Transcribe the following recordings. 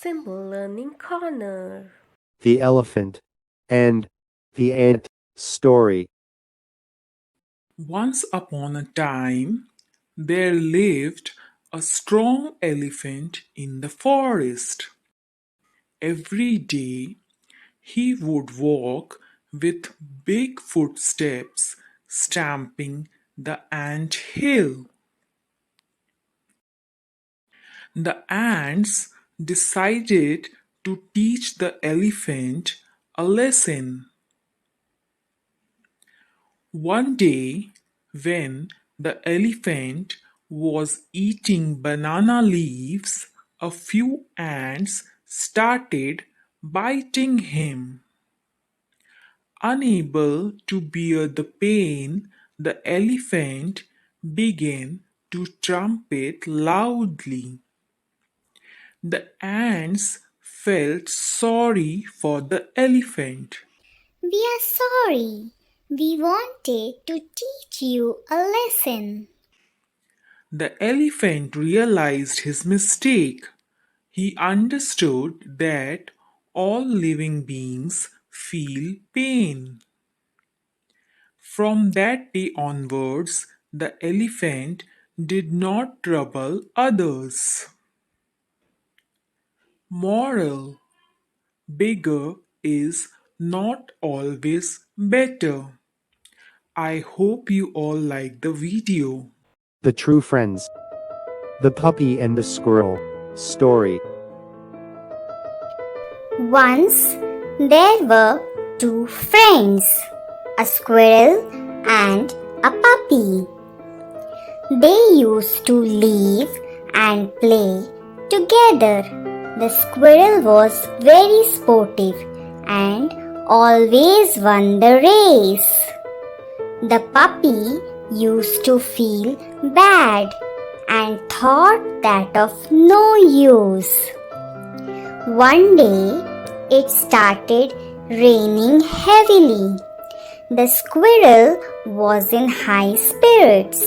Simple Learning Corner. The Elephant and the Ant Story. Once upon a time, there lived a strong elephant in the forest. Every day, he would walk with big footsteps, stamping the ant hill. The ants decided to teach the elephant a lesson. One day, when the elephant was eating banana leaves, a few ants started biting him. Unable to bear the pain, the elephant began to trumpet loudly. The ants felt sorry for the elephant. We are sorry. We wanted to teach you a lesson. The elephant realized his mistake. He understood that all living beings feel pain. From that day onwards, the elephant did not trouble others. Moral: bigger is not always better. I hope you all like the video. The True Friends. The Puppy and the Squirrel Story. Once there were two friends, a squirrel and a puppy. They used to live and play together. The squirrel was very sportive and always won the race. The puppy used to feel bad and thought that of no use. One day, it started raining heavily. The squirrel was in high spirits.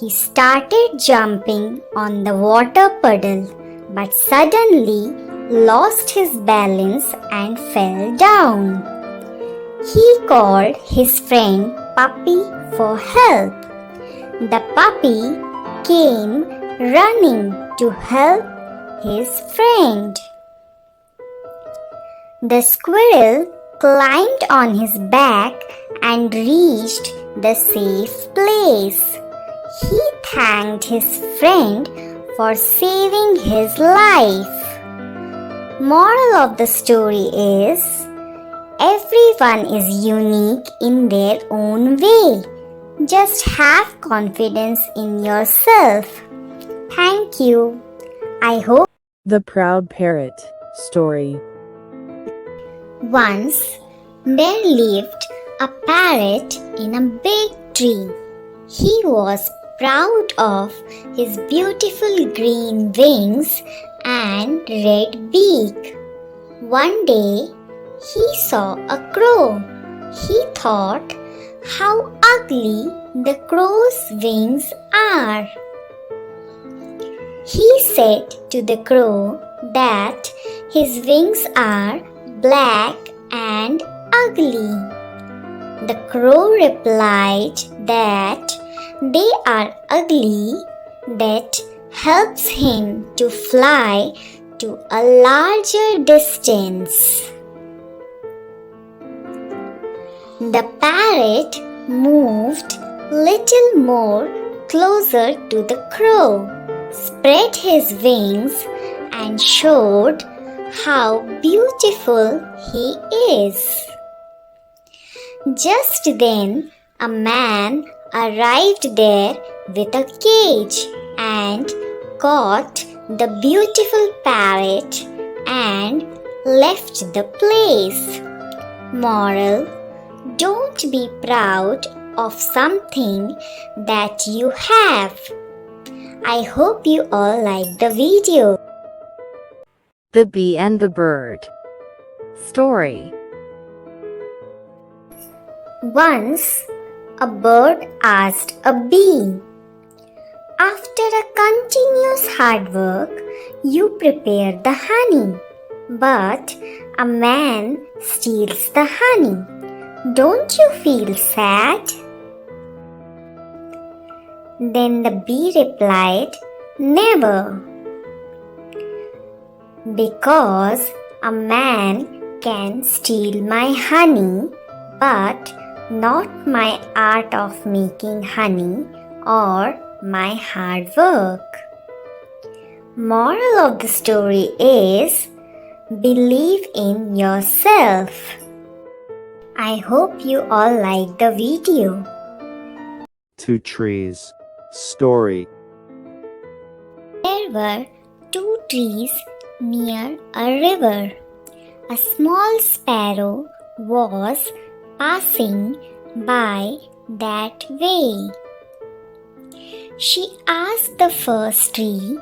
He started jumping on the water puddle, but suddenly lost his balance and fell down. He called his friend Puppy for help. The puppy came running to help his friend. The squirrel climbed on his back and reached the safe place. He thanked his friend for saving his life. Moral of the story is, everyone is unique in their own way. Just have confidence in yourself. Thank you. I hope. The Proud Parrot Story. Once there lived a parrot in a big tree. He was proud of his beautiful green wings and red beak. One day he saw a crow. He thought how ugly the crow's wings are. He said to the crow that his wings are black and ugly. The crow replied that they are ugly, that helps him to fly to a larger distance. The parrot moved little more closer to the crow, spread his wings, and showed how beautiful he is. Just then, a man arrived there with a cage and caught the beautiful parrot and left the place. Moral: don't be proud of something that you have. I hope you all like the video. The Bee and the Bird Story. Once, a bird asked a bee, "After a continuous hard work, You prepare the honey, but a man steals the honey. Don't you feel sad? Then the bee replied, Never. Because a man can steal my honey, but not my art of making honey or my hard work. Moral of the story is, believe in yourself. I hope you all like the video. Two trees. Story. There were two trees near a river. A small sparrow was passing by that way. She asked the first tree,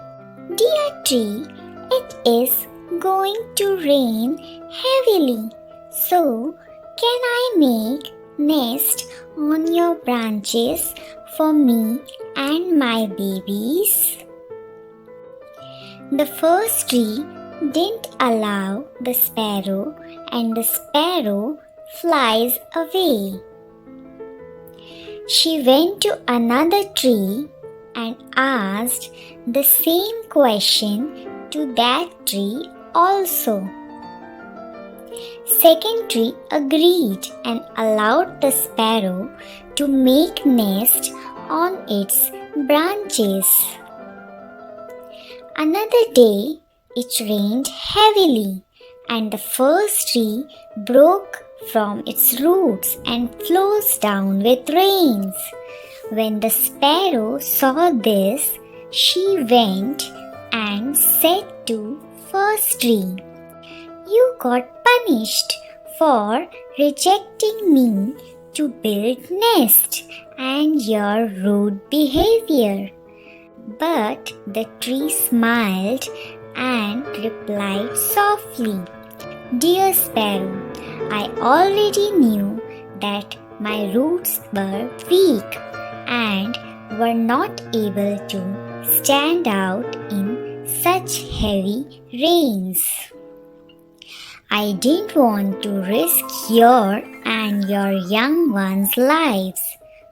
Dear tree, it is going to rain heavily, so can I make nest on your branches for me and my babies? The first tree didn't allow the sparrow, and the sparrow flies away. She went to another tree and asked the same question to that tree also. Second tree agreed and allowed the sparrow to make nest on its branches. Another day it rained heavily, and the first tree broke from its roots and flows down with rains. When the sparrow saw this, she went and said to first tree, You got punished for rejecting me to build nest and your rude behavior. But the tree smiled and replied softly, Dear sparrow, I already knew that my roots were weak and were not able to stand out in such heavy rains. I didn't want to risk your and your young ones' lives.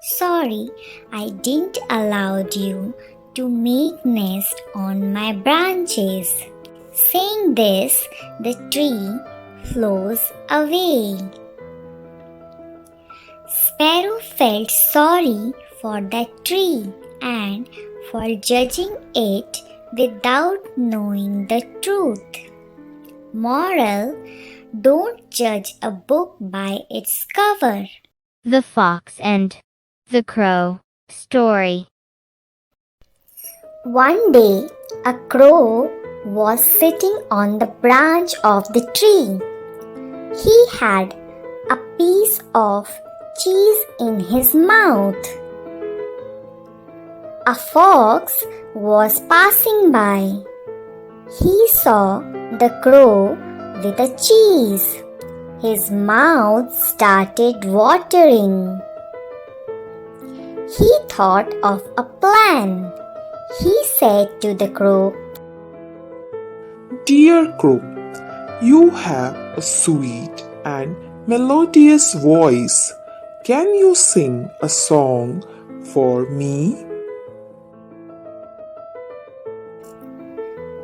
Sorry, I didn't allow you to make nest on my branches. Saying this, the tree flows away. Sparrow felt sorry for that tree and for judging it without knowing the truth. Moral: don't judge a book by its cover. The Fox and the Crow story. One day, a crow was sitting on the branch of the tree. He had a piece of cheese in his mouth. A fox was passing by. He saw the crow with the cheese. His mouth started watering. He thought of a plan. He said to the crow, Dear crow, you have a sweet and melodious voice. Can you sing a song for me?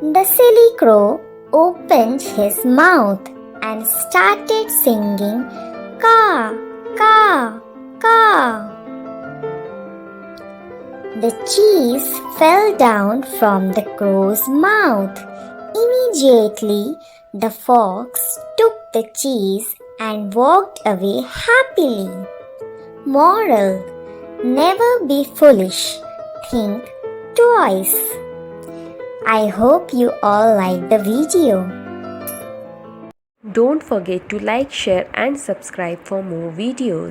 The silly crow opened his mouth and started singing caw, caw, caw. The cheese fell down from the crow's mouth. Immediately, the fox took the cheese and walked away happily. Moral: never be foolish. Think twice. I hope you all like the video. Don't forget to like, share and subscribe for more videos.